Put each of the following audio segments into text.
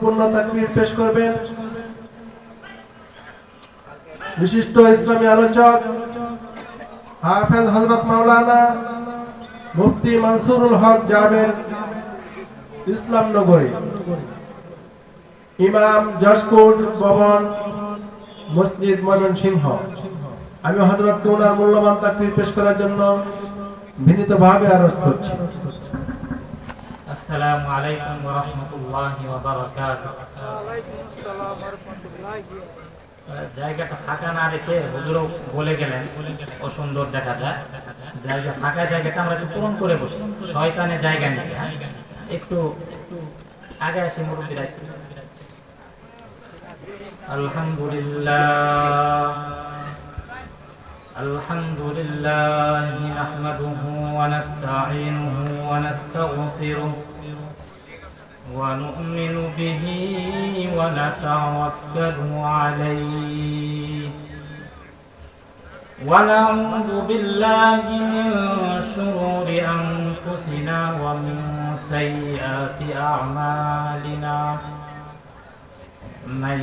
পূর্ণ তাকবীর পেশ করবেন বিশিষ্ট ইসলামী আলোচক হাফেজ হযরত মাওলানা মুফতি মানসুরুল হক জাবের ইসলাম নগরী ইমাম জশকোট ভবন মসজিদ ময়মনসিংহ। আমি হযরতকে ওনার মূল্যবান তাকবীর পেশ করার জন্য বিনীতভাবে আরজ করছি। আসসালামু আলাইকুম ওয়া রাহমাতুল্লাহি ওয়া বারাকাতুহু। ওয়া আলাইকুম আসসালাম ওয়া রাহমাতুল্লাহি। জায়গাটা ফাঁকা না রেখে হুজুরও বলে গেলেন অসুন্দর দেখা যায়। জায়গা ফাঁকা জায়গাটা আমরা একটু পূরণ করে বসি, শয়তানের জায়গা নেই। একটু আগে আসি মুরব্বীরা। আলহামদুলিল্লাহ আলহামদুলিল্লাহ নাহমাদুহু ওয়া নাস্তাঈনুহু ওয়া নাস্তাগফিরুহু ওয়া নু'মিনু বিহি ওয়া নাতাওয়াক্কালু আলাইহি ওয়া নাউযু বিল্লাহি মিন শুরুরি আনফুসিনা ওয়া মিন সাইয়্যাতি আ'মালিনা من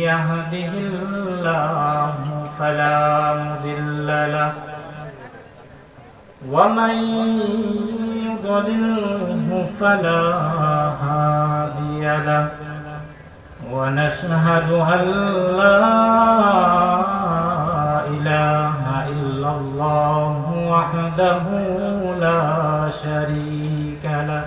يهده الله فلا مضل له ومن يضلله فلا هادي له ونشهد أن لا إله إلا الله وحده لا شريك له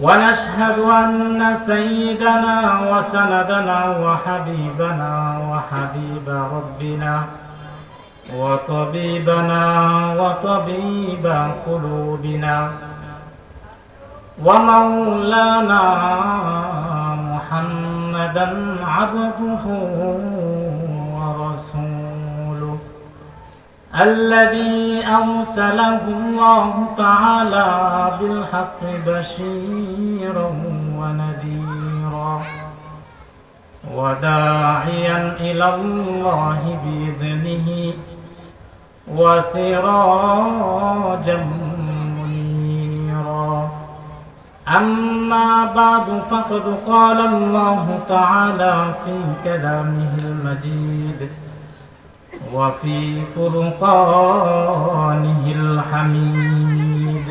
ونشهد أن سيدنا وسندنا وحبيبنا وحبيب ربنا وطبيبنا وطبيب قلوبنا ومولانا محمدا عبده ورسوله الذي أرسله الله تعالى بالحق بشيرا ونذيرا وداعيا إلى الله بإذنه وسراجا منيرا أما بعد فقد قال الله تعالى في كلامه المجيد وفي فرقانه الحميد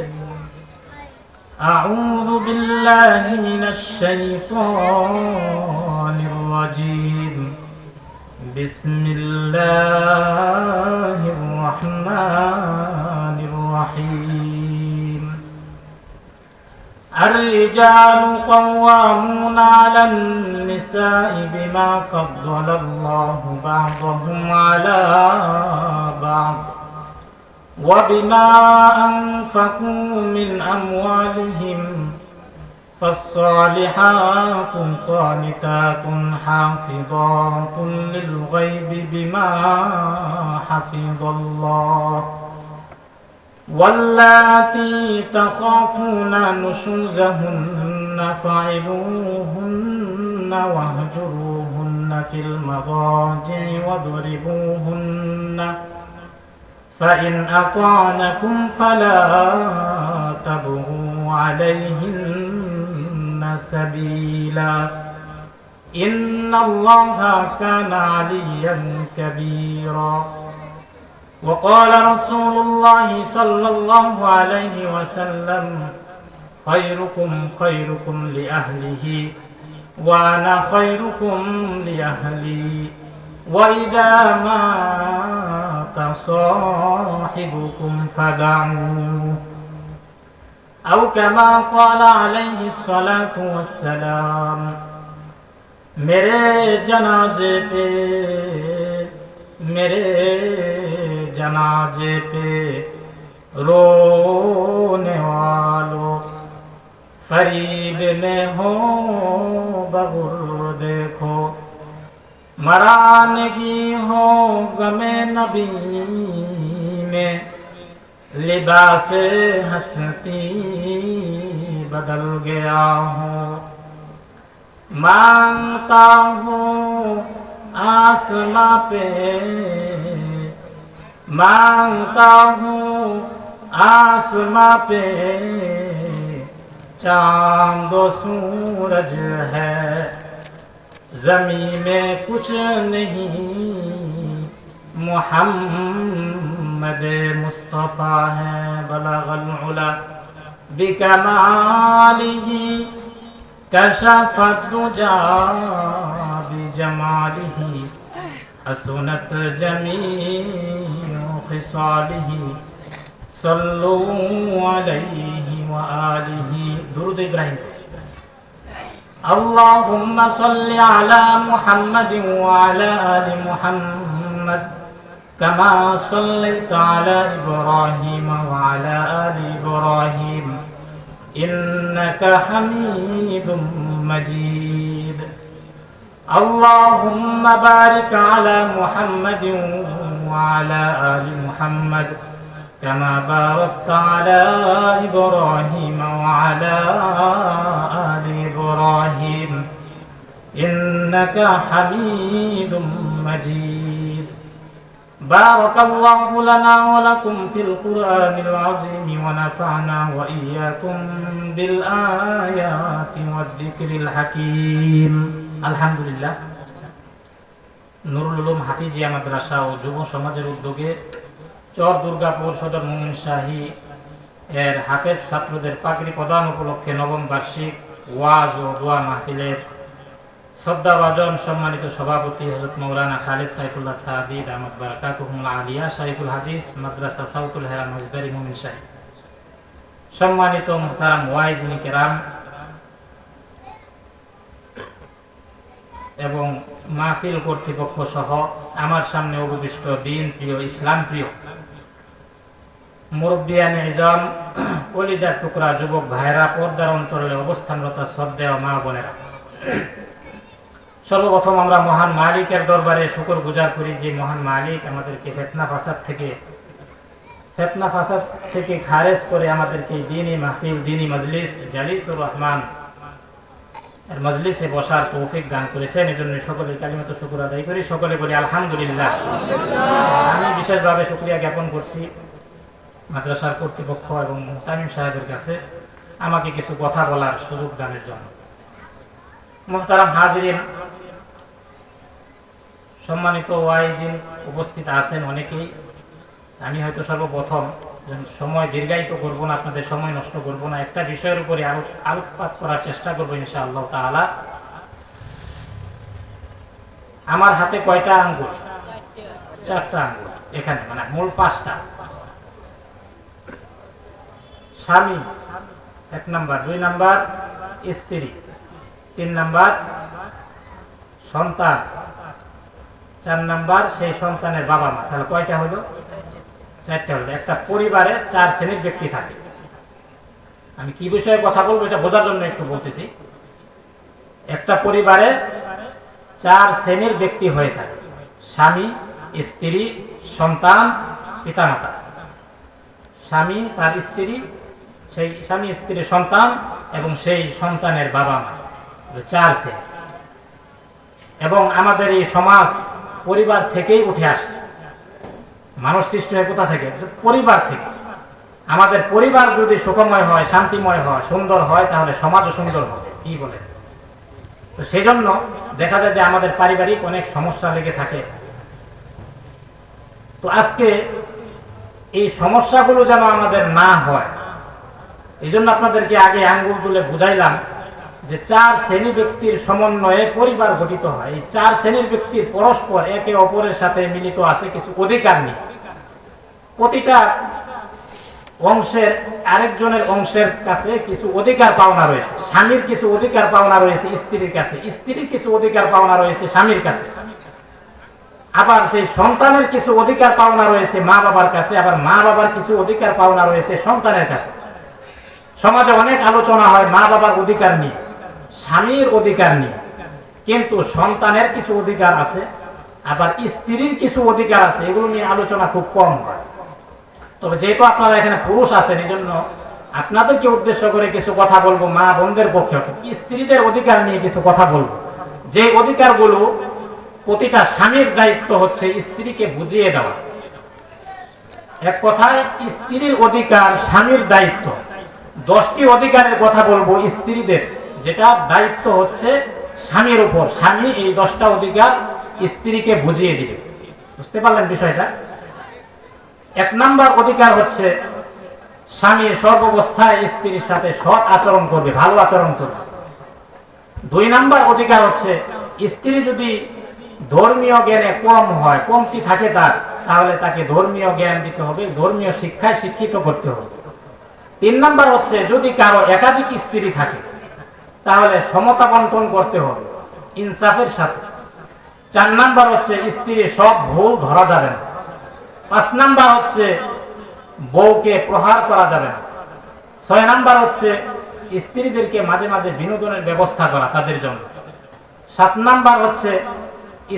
أعوذ بالله من الشيطان الرجيم بسم الله الرحمن الرحيم الرجال قوامون على النساء بما فضل الله بعضهم على بعض وبما أنفقوا من أموالهم فالصالحات قانتات حافظات للغيب بما حفظ الله واللاتي تخافون نشوزهن فعظوهن واهجروهن في المضاجع واضربوهن فإن أطعنكم فلا تبغوا عليهن سبيلا إن الله كان عليا كبيرا وقال رسول الله صلى الله عليه وسلم خيركم خيركم لأهله وأنا خيركم لأهلي وإذا مات صاحبكم فدعوه أو كما قال عليه الصلاة والسلام मेरे जनाजे पे रोने वालों फरीब में हो बगुर देखो मराने की हो गमे नबी में लिबास हंसती बदल गया हो मांगता हूँ आसमां पे मांगता हूँ आसमां पे चांद और सूरज है, ज़मीं में कुछ नहीं, मुहम्मद मुस्तफ़ा है। बलगल उला बिकमालिही, कशफत दुजा बिजमालिही, हसनत जमीउ खिसालिही, सल्लु अलैहि व आलिही। दुरूद इब्राहिम। अल्लाहुम्मा सल्लि अला मुहम्मद व अला आलि मुहम्मद, कमा सल्लैता अला इब्राहीम व अला आलि इब्राहीम, इन्नका हमीदुम मजीद। अल्लाहुम्मा बारिक अला मुहम्मद व अला आलि मुहम्मद, कमा बारकता अला इब्राहीम व अला आलि इब्राहीम, इन्नका हमीदुम मजीद। बारकल्लाहु लना व लकुम फिल कुरआनिल अज़ीम व नफ़अना व इय्याकुम बिल आयाति वद्दिक्रिल हकीम। আলহামদুলিল্লাহ, নুরুল উলুম হাফিজিয়া মাদ্রাসা ও যুব সমাজের উদ্যোগে চর দুর্গাপুর সদর মোমিন শাহী এর হাফেজ ছাত্রদের পাগড়ি প্রদান উপলক্ষে নবম বার্ষিক ওয়াজ ও দোয়া মাহফিলের শ্রদ্ধাভাজন সম্মানিত সভাপতি হযরত মাওলানা খালিদ সাইফুল্লাহ সাদি দামাত বারাকাতুহুল আলিয়া শাইখুল হাদিস মাদ্রাসা সাউতুল হেরাম মজদারি মোমিন শাহী, সম্মানিত মুহতারাম ওয়াইজিন কেরাম এবং মাহফিল কর্তৃপক্ষ সহ আমার সামনে উপবিষ্ট দিন প্রিয়, ইসলাম প্রিয় মুরব্বিয়ানে ইজম, কলিজার টুকরা যুবক ভাইরা, পর্দার অন্তরালে অবস্থানরত শ্রদ্ধেয় মা বোনেরা, সর্বপ্রথম আমরা মহান মালিকের দরবারে শুকর গুজার করি যে মহান মালিক আমাদেরকে ফিতনা ফাসাদ থেকে খারেজ করে আমাদেরকে দ্বীনি মাহফিল, দ্বীনি মজলিস, জালিসুর রহমান এর মজলিসে বসার তৌফিক দান করেছেন। এজন্য সকলে কালিমাত শুকর আদায় করি, সকলে বলি আলহামদুলিল্লাহ। আমি বিশেষভাবে শুকরিয়া জ্ঞাপন করছি মাদ্রাসার কর্তৃপক্ষ এবং মুহতামিম সাহেবের কাছে আমাকে কিছু কথা বলার সুযোগ দানের জন্য। মুহতারাম হাজিরিন, সম্মানিত ওয়াইজিন উপস্থিত আছেন অনেকেই। আমি হয়তো সর্বপ্রথম সময় দীর্ঘায়িত করব না, আপনাদের সময় নষ্ট করব না, একটা বিষয়ের উপরে আলোকপাত করার চেষ্টা করবো ইনশাআল্লাহ তাআলা। আমার হাতে কয়টা আঙ্গুল? 4টা আঙ্গুল, এখানে মানে মূল 5টা। স্বামী 1 নাম্বার, 2 নাম্বার স্ত্রী, 3 নাম্বার সন্তান, 4 নাম্বার সেই সন্তানের বাবা মা। তাহলে কয়টা হলো? 4টা হলো। একটা পরিবারে 4 শ্রেণীর ব্যক্তি থাকে। আমি কি বিষয়ে কথা বলবো এটা বোঝার জন্য একটু বলতেছি। একটা পরিবারে 4 শ্রেণীর ব্যক্তি হয়ে থাকে: স্বামী, স্ত্রী, সন্তান, পিতামাতা। স্বামী, তার স্ত্রী, সেই স্বামী স্ত্রীর সন্তান এবং সেই সন্তানের বাবা মা, 4 শ্রেণী। এবং আমাদের এই সমাজ পরিবার থেকেই উঠে আসে। মানুষ সৃষ্টি হয় কোথা থেকে? পরিবার থেকে। আমাদের পরিবার যদি সুখময় হয়, শান্তিময় হয়, সুন্দর হয়, তাহলে সমাজও সুন্দর হবে। কি বলে? তো সেই জন্য দেখা যায় যে আমাদের পারিবারিক অনেক সমস্যা লেগে থাকে। তো আজকে এই সমস্যাগুলো যেন আমাদের না হয়, এই জন্য আপনাদেরকে আগে আঙ্গুল তুলে বুঝাইলাম যে 4 শ্রেণী ব্যক্তির সমন্বয়ে পরিবার গঠিত হয়। এই 4 শ্রেণীর ব্যক্তির পরস্পর একে অপরের সাথে মিলিত আছে কিছু অধিকার নেই। প্রতিটা অংশের আরেকজনের অংশের কাছে কিছু অধিকার পাওনা রয়েছে। স্বামীর কিছু অধিকার পাওনা রয়েছে স্ত্রীর কাছে, স্ত্রীর কিছু অধিকার পাওনা রয়েছে স্বামীর কাছে। আবার সেই সন্তানের কিছু অধিকার পাওনা রয়েছে মা বাবার কাছে, আবার মা বাবার কিছু অধিকার পাওনা রয়েছে সন্তানের কাছে। সমাজে অনেক আলোচনা হয় মা বাবার অধিকার নিয়ে, স্বামীর অধিকার নিয়ে, কিন্তু সন্তানের কিছু অধিকার আছে, আবার স্ত্রীর কিছু অধিকার আছে, এগুলো নিয়ে আলোচনা খুব কম হয়। তবে যেহেতু আপনারা এখানে পুরুষ আছেন, এই জন্য আপনাদেরকে উদ্দেশ্য করে কিছু কথা বলবো। মা বোনদের পক্ষে স্ত্রীদের অধিকার নিয়ে কিছু কথা বলবো। যে অধিকারগুলো প্রতিটা স্বামীর দায়িত্ব হচ্ছে স্ত্রীকে বুঝিয়ে দেওয়া। এক কথায় স্ত্রীর অধিকার স্বামীর দায়িত্ব 10টি অধিকারের কথা বলবো স্ত্রীদের, যেটা দায়িত্ব হচ্ছে স্বামীর উপর। স্বামী এই 10টা অধিকার স্ত্রীকে বুঝিয়ে দিবে। বুঝতে পারলেন বিষয়টা? 1 নাম্বার অধিকার হচ্ছে স্বামী সর্বাবস্থায় স্ত্রীর সাথে সৎ আচরণ করবে, ভালো আচরণ করবে। 2 নাম্বার অধিকার হচ্ছে স্ত্রী যদি ধর্মীয় জ্ঞানে কম হয়, কমতি থাকে তার, তাহলে তাকে ধর্মীয় জ্ঞান দিতে হবে, ধর্মীয় শিক্ষায় শিক্ষিত করতে হবে। 3 নাম্বার হচ্ছে যদি কারো একাধিক স্ত্রী থাকে তাহলে সমতা বন্টন করতে হবে ইনসাফের সাথে। 4 নাম্বার হচ্ছে স্ত্রীর সব ভুল ধরা যাবে না। 5 নাম্বার হচ্ছে বউকে প্রহার করা যাবে না। 6 নাম্বার হচ্ছে স্ত্রীদেরকে মাঝে মাঝে বিনোদনের ব্যবস্থা করা তাদের জন্য। 7 নাম্বার হচ্ছে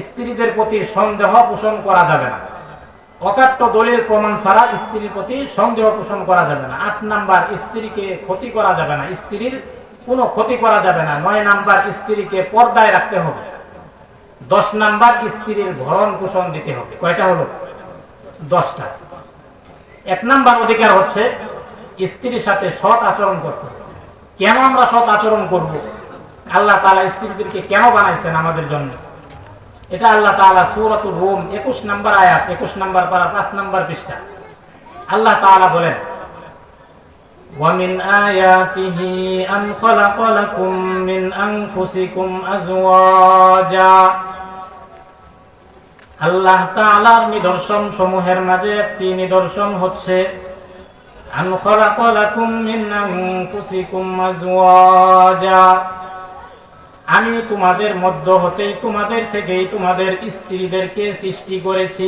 স্ত্রীদের প্রতি সন্দেহ পোষণ করা যাবে না। অকাট্য দলিল প্রমাণ ছাড়া স্ত্রীর প্রতি সন্দেহ পোষণ করা যাবে না। 8 নাম্বার স্ত্রীকে ক্ষতি করা যাবে না, স্ত্রীর কোনো ক্ষতি করা যাবে না। 9 নাম্বার স্ত্রীকে পর্দায় রাখতে হবে। 10 নাম্বার স্ত্রীর ভরণ পোষণ দিতে হবে। কয়টা হলো? 10টা। 1 নাম্বার অধিকার হচ্ছে স্ত্রীর সাথে সৎ আচরণ করতে হবে। কেন আমরা সৎ আচরণ করব? আল্লাহ তাআলা স্ত্রীদেরকে কেন বানাইছেন আমাদের জন্য? এটা আল্লাহ তাআলা সূরাতুর রুম 21 নাম্বার আয়াত, 21 নাম্বার পারা 5 নাম্বার পৃষ্ঠা আল্লাহ তাআলা বলেন, وَمِنْ آيَاتِهِ أَنْ خَلَقَ لَكُم مِّنْ أَنفُسِكُمْ أَزْوَاجًا। আল্লাহ তাআলার নিদর্শন সমূহের মাঝে একটি নিদর্শন হচ্ছে আন খালাকা লাকুম মিন আনফুসিকুম আজওয়াজা, আমি তোমাদের মধ্য হতেই, তোমাদের থেকেই তোমাদের স্ত্রীদেরকে সৃষ্টি করেছি।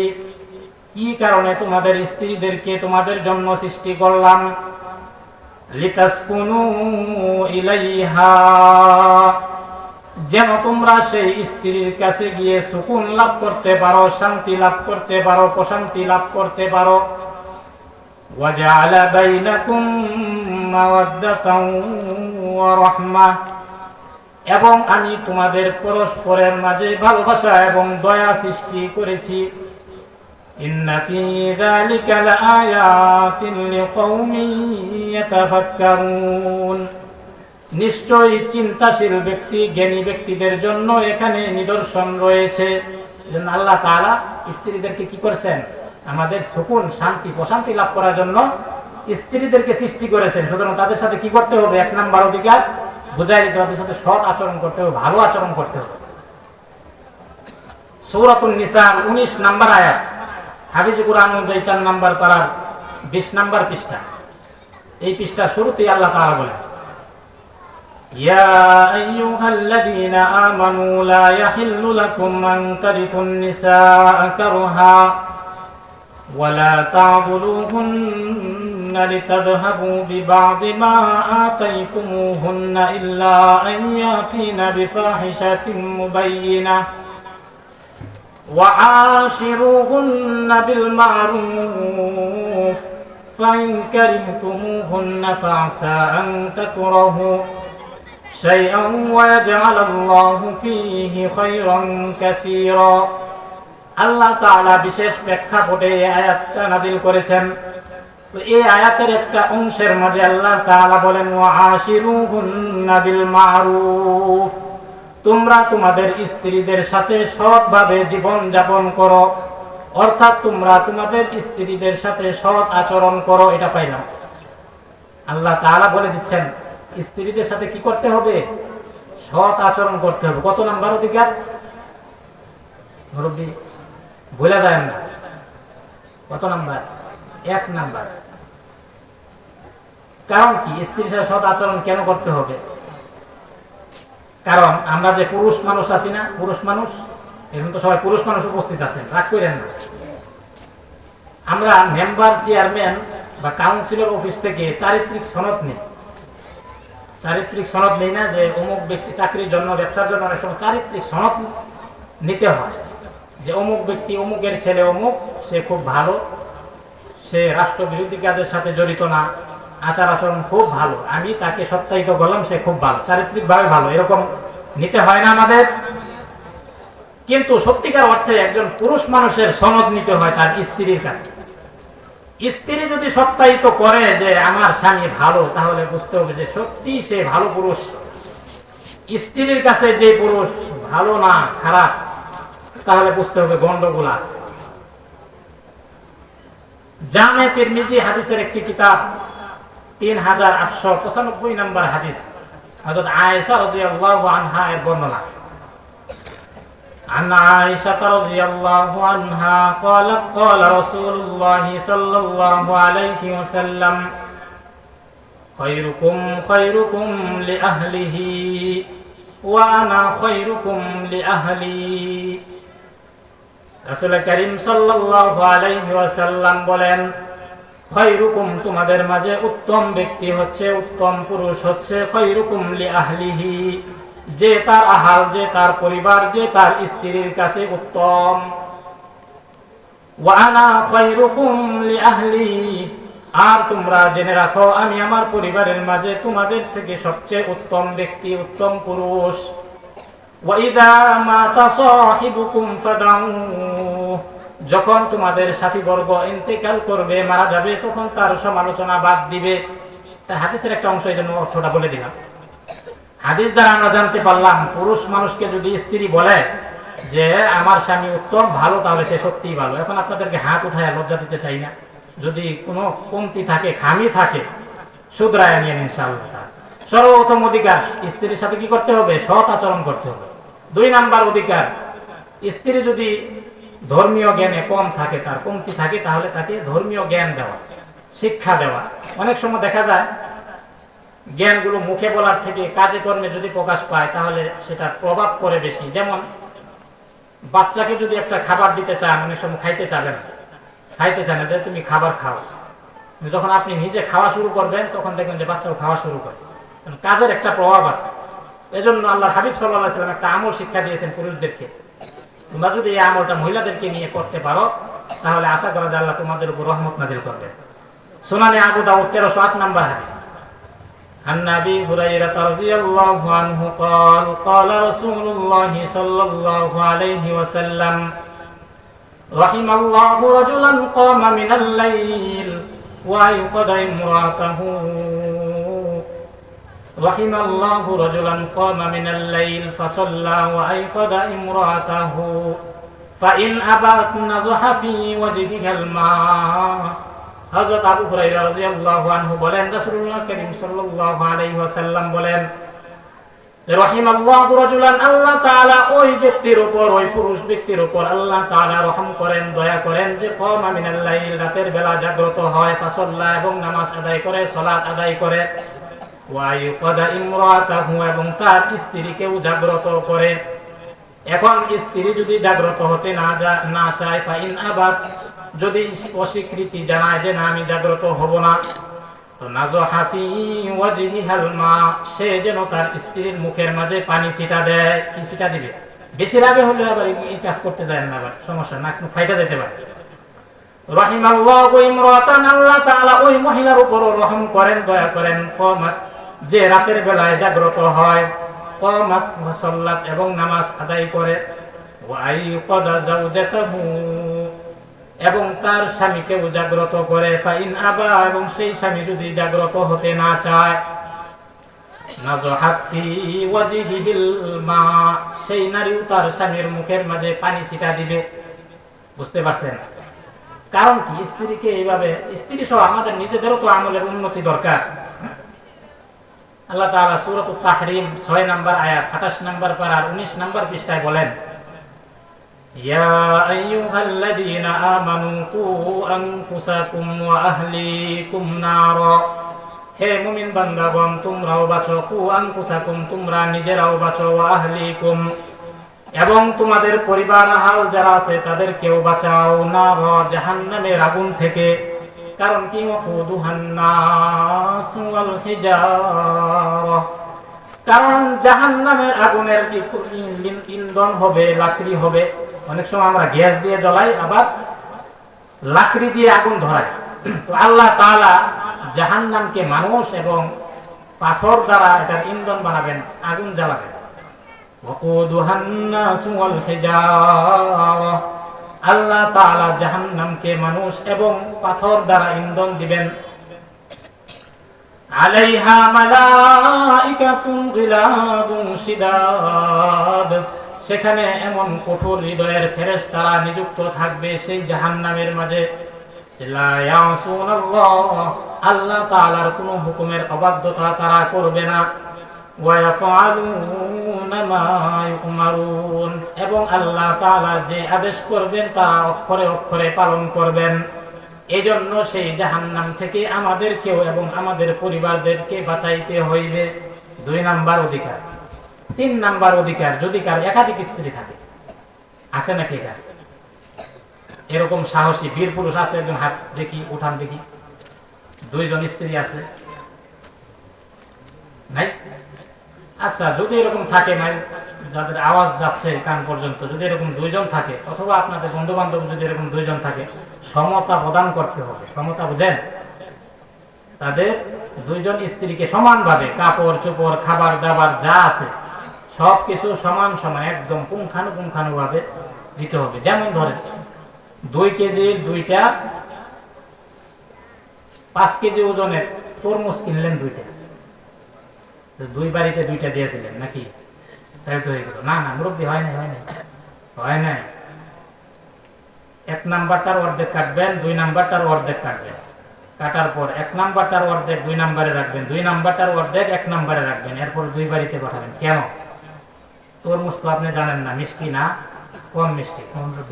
কি কারণে তোমাদের স্ত্রীদেরকে তোমাদের জন্য সৃষ্টি করলাম? লিতাসকুনু ইলাইহা, যেন তোমরা সেই স্ত্রীর কাছে গিয়ে সুকুন লাভ করতে পারো, শান্তি লাভ করতে পারো, প্রশান্তি লাভ করতে পারো। ওয়াজআলা বাইনাকুম মাওয়াদ্দাতাও ওয়া রাহমাহ, এবং আমি তোমাদের পরস্পরের মাঝে ভালোবাসা এবং দয়া সৃষ্টি করেছি। ইন্না ফী যালিকা লাআয়াতিন লিকাওমিন ইয়াতাফাক্কারুন, নিশ্চয়ই চিন্তাশীল ব্যক্তি, জ্ঞানী ব্যক্তিদের জন্য এখানে নিদর্শন রয়েছে। যেন আল্লাহ তাআলা স্ত্রীদেরকে কি করেছেন? আমাদের সুকুন, শান্তি, প্রশান্তি লাভ করার জন্য স্ত্রীদেরকে সৃষ্টি করেছেন। সুতরাং তাদের সাথে কি করতে হবে? 1 নাম্বার অধিকার বুঝাই দিতে হবে, তাদের সাথে সৎ আচরণ করতে হবে, ভালো আচরণ করতে হবে। সূরাতুন নিসা 19 নাম্বার আয়াত, হাফিজ কুরআন অনুযায়ী 4 নাম্বার পারার 20 নাম্বার পৃষ্ঠা। এই পৃষ্ঠার শুরুতেই আল্লাহ তাআলা বলেন, ইয়া আইয়ুহাল্লাযীনা আমানু লা ইয়াহিল্লু লাকুম আন তারিথুন নিসাআ কারহা ওয়া লা তা'দুলুহুন্না লিতাযহাবু বিবা'দি মা আতাইতুমুহুন্না ইল্লা আন ইয়াতিনা বিফাহিশাতিন মুবায়্যিনাহ ওয়া আশিরুহুন্না বিল মা'রুফ ফাইন কারিহতুমুহুন্না ফা'সা আন তাকরাহু শাইআন ওয়া ইয়াজআলাল্লাহু ফীহি খায়রান কাসীরা। আল্লাহ তাআলা বিশেষ প্রেক্ষাপটে এই আয়াতটা নাযিল করেছেন। তো এই আয়াতের একটা অংশের মাঝে আল্লাহ তাআলা বলেন, ওয়া আশিরুহুন্না বিল মা'রুফ, তোমরা তোমাদের স্ত্রীদের সাথে সৎভাবে জীবন যাপন করো, অর্থাৎ তোমরা তোমাদের স্ত্রীদের সাথে সৎ আচরণ করো। এটা পাইলাম আল্লাহ তাআলা বলে দিচ্ছেন স্ত্রীদের সাথে কি করতে হবে? সৎ আচরণ করতে হবে। কত নাম্বার অধিকার? মুরব্বি ভুলে যায় না। কত নাম্বার? 1 নাম্বার। কারণ কি স্ত্রীর সাথে সৎ আচরণ কেন করতে হবে? কারণ আমরা যে পুরুষ মানুষ আছি না, পুরুষ মানুষ, এখন তো সবাই পুরুষ মানুষ উপস্থিত আছেন, রাগ করেন না। আমরা মেম্বার, চেয়ারম্যান বা কাউন্সিলর অফিস থেকে চারিত্রিক সনদ নেই। চারিত্রিক সনদ নেই না, যে অমুক ব্যক্তি চাকরির জন্য, ব্যবসার জন্য অনেক সময় চারিত্রিক সনদ নিতে হয়, যে অমুক ব্যক্তি, অমুকের ছেলে অমুক, সে খুব ভালো, সে রাষ্ট্রবিরোধী কাজের সাথে জড়িত না, আচার আচরণ খুব ভালো, আমি তাকে সত্যায়িত করলাম, সে খুব ভালো, চারিত্রিকভাবে ভালো, এরকম নিতে হয় না আমাদের। কিন্তু সত্যিকার অর্থে একজন পুরুষ মানুষের সনদ নিতে হয় তার স্ত্রীর কাছে। স্ত্রী যদি সত্যায়িত করে যে আমার স্বামী ভালো, তাহলে বুঝতে হবে যে সত্যি সে ভালো পুরুষ। স্ত্রীর কাছে যে পুরুষ ভালো না খারাপ, তাহলে বুঝতে হবে গন্ডগোল আছে। জামে তিরমিজি হাদিসের একটি কিতাব 3895 নম্বর হাদিস, হযরত আয়েশা রাদিয়াল্লাহু আনহা এর বর্ণনা। عن عائشة رضي الله عنها قالت قال رسول الله صلى الله عليه وسلم خيركم خيركم لأهله وأنا خيركم لأهلي। রাসূল করিম সাল্লাল্লাহু আলাইহি ওয়াসাল্লাম বলেন, খৈরুকুম তোমাদের মাঝে উত্তম ব্যক্তি হচ্ছে, উত্তম পুরুষ হচ্ছে খৈরুকুম লিআহলিহি, যে তার আহাল, যে তার পরিবার, যে তার স্ত্রীর কাছে উত্তম। ওয়া আনা খৈরুকুম লিআহলি, আর তোমরা জেনে রাখো আমি আমার পরিবারের মাঝে তোমাদের থেকে সবচেয়ে উত্তম ব্যক্তি, উত্তম পুরুষ। ওয়া ইযা মাতা সাহিবুকুম ফাদাউ, যখন তোমাদের সাথীবর্গ ইন্তেকাল করবে, মারা যাবে, তখন তার সমালোচনা বাদ দিবে। তা হাদিসের একটা অংশ, এই জন্য অর্থটা বলে দিলাম। হাদিস দ্বারা আমরা জানতে পারলাম পুরুষ মানুষকে যদি স্ত্রী বলে যে আমার স্বামী উত্তম ভালো, তাহলে সে সত্যিই ভালো। এখন আপনাদেরকে হাত উঠায় লজ্জা দিতে চাই না, যদি কোনো কমতি থাকে, খামি থাকে, শুধরায় নিয়ে ইনশাআল্লাহ। সর্বপ্রথম অধিকার, স্ত্রীর সাথে কি করতে হবে? সৎ আচরণ করতে হবে। 2 নাম্বার অধিকার, স্ত্রী যদি ধর্মীয় জ্ঞানে কম থাকে, তার কমতি থাকে, তাহলে তাকে ধর্মীয় জ্ঞান দেওয়া, শিক্ষা দেওয়া। অনেক সময় দেখা যায় জ্ঞানগুলো মুখে বলার থেকে কাজে কর্মে যদি প্রকাশ পায়, তাহলে সেটার প্রভাব পড়ে বেশি। যেমন বাচ্চাকে যদি একটা খাবার দিতে চান, অনেক সময় খাইতে চায় না, যে তুমি খাবার খাও। যখন আপনি নিজে খাওয়া শুরু করবেন, তখন দেখবেন যে বাচ্চাও খাওয়া শুরু করে। কাজের একটা প্রভাব আছে। এজন্য আল্লাহর হাবিব সাল্লাল্লাহু আলাইহি ওয়াসাল্লাম একটা আমল শিক্ষা দিয়েছেন পুরুষদেরকে। তোমরা যদি এই আমলটা মহিলাদেরকে নিয়ে করতে পারো, তাহলে আশা করা যায় আল্লাহ তোমাদের উপর রহমত নাজিল করবেন। সুনানে আবু দাউদ 1308 নম্বর হাদিস। عن أبي هريرة رضي الله عنه قال قال رسول الله صلى الله عليه وسلم رحم الله رجلا قام من الليل وأيقظ امرأته رحم الله رجلا قام من الليل فصلى وأيقظ امرأته فإن أبت نزح في وجهها الماء। হযরত আবু হুরায়রা রাদিয়াল্লাহু আনহু বলেন, রাসূলুল্লাহ কারীম সাল্লাল্লাহু আলাইহি ওয়াসাল্লাম বলেন, রাহিমাল্লাহু রাজুলান, আল্লাহ তাআলা ওই ব্যক্তির উপর, ওই পুরুষ ব্যক্তির উপর আল্লাহ তাআলা রহম করেন, দয়া করেন, যে কামা মিনাল লাইল, রাতের বেলা জাগ্রত হয়, ফাসাল্লা, এবং নামাজ আদায় করে, সালাত আদায় করে, ওয়া ইউকাদা ইমরাতাহু, এবং তার স্ত্রীকেও জাগ্রত করে। এখন স্ত্রী যদি জাগ্রত হতে না চায়, ফাইন আবাদ, যদি অস্বীকৃতি জানায় যে না আমি জাগ্রত হব না, তো নাযহা ফি ওয়াজহিহাল মা, সে যেন তার স্ত্রীর মুখের মাঝে পানি ছিটা দেয়। কি ছিটা দিবে? বেশি রাগে হলে আবার এই কাজ করতে যায় না, আবার সমস্যা, নাক মুখ ফাইটা যেতে পারে। রাহিমাল্লাহু ইমরাতান, আল্লাহ তাআলা ওই মহিলার উপর রহম করেন, দয়া করেন, কামাত, যে রাতের বেলায় জাগ্রত হয়, কামাত ওয়া সাল্লাত, এবং নামাজ আদায় করে, ওয়া আইকাদা যাওজাতাহু, এবং তার স্বামীকেও জাগ্রত করে, ফাইন আবা, এবং সেই স্বামী যদি জাগ্রত হতে না চায়, নাযহাত ফি ওয়াজহিহিল মা, সেই নারীও তার স্বামীর মুখের মাঝে পানি ছিটা দিবে। বুঝতে পারছেন? কারণ কি? স্ত্রীকে এইভাবে, স্ত্রী সহ আমাদের নিজেদেরও তো আমলের উন্নতি দরকার। আল্লাহ তাআলা সূরাতুত তাহরিম 6 নম্বর আয়াত 28 নম্বর পারার 19 নম্বর পৃষ্ঠায় বলেন, ইয়া আইয়ুহাল্লাযীনা আমানু কু আনফুসাকুম ওয়া আহলিকুম নারা, হে মুমিন বান্দাগণ, তোমরাও বাঁচো, কু আনফুসাকুম, তোমরা নিজেরাও বাঁচো, ওয়া আহলিকুম, এবং তোমাদের পরিবার আহাল যারা আছে তাদেরকেও বাঁচাও, নারা, জাহান্নামের আগুন থেকে। কারণ কি? ওয়াকুদুহান নাস ওয়াল হিজারা, কারণ জাহান্নামের আগুনের ইন্ধন হবে, লাকড়ি হবে। অনেক সময় আমরা গ্যাস দিয়ে জ্বলাই, আবার লাকড়ি দিয়ে আগুন ধরাই। তো আল্লাহ তাআলা জাহান্নামকে মানুষ এবং পাথর দ্বারা এটার ইন্ধন বানাবেন, আগুন জ্বালাবেন। ওয়াকুদুহান নাস ওয়াল হিজারা, আল্লাহ তাআলা জাহান্নামকে মানুষ এবং পাথর দ্বারা ইন্ধন দিবেন। আলাইহা মালাইকাতুন গিলাদুন শিদাদ, সেখানে এমন কঠোর হৃদয়ের ফেরেশতারা নিযুক্ত থাকবে সেই জাহান্নামের মাঝে। লা ইয়াসুনাল্লাহ, আল্লাহ তাআলার কোনো হুকুমের অবাধ্যতা তারা করবে না। ওয়া ইয়াফআলুনা মা ইউমারুন, এবং আল্লাহ তাআলা যে আদেশ করবেন তারা অক্ষরে অক্ষরে পালন করবেন। এজন্য সেই জাহান্নাম থেকে আমাদেরকেও এবং আমাদের পরিবারদেরকে বাঁচাইতে হইবে। 2 নাম্বার অধিকার। 3 নাম্বার অধিকার, যদি কার একাধিক স্ত্রী থাকে, আছে নাকি এটা? এরকম সাহসী বীর পুরুষ আছে? একজন হাত দেখি, উঠান দেখি। 2 জন স্ত্রী আছে নাই? আচ্ছা, যদি এরকম থাকে, নাই যাদের আওয়াজ যাচ্ছে কান পর্যন্ত, যদি এরকম 2 জন থাকে, অথবা আপনাদের বন্ধু বান্ধব যদি এরকম 2 জন থাকে, সমতা প্রদান করতে হবে। সমতা বুঝেন? তাদের 2 জন স্ত্রীকে সমানভাবে কাপড় চোপড় খাবার দাবার যা আছে সবকিছু সমান সমান একদম পুঙ্খানুপুঙ্খানুভাবে দিতে হবে। যেমন ধরেন 2 কেজির 2টা, 5 কেজি ওজনের তরমুজ কিনলেন 2টা, 2 বাড়িতে 2টা দিয়ে দিলেন নাকি? তাই তো হয়ে গেল? না না মুরব্বী, হয় নাই। 1 নাম্বারটার অর্ধেক কাটবেন, 2 নাম্বারটার অর্ধেক কাটবেন। কাটার পর 1 নাম্বারটার অর্ধেক 2 নাম্বারে রাখবেন, 2 নাম্বারটার অর্ধেক 1 নাম্বারে রাখবেন। এরপর 2 বাড়িতে পাঠাবেন। কেন? তরমুজ তো আপনি জানেন না মিষ্টি না কম মিষ্টি,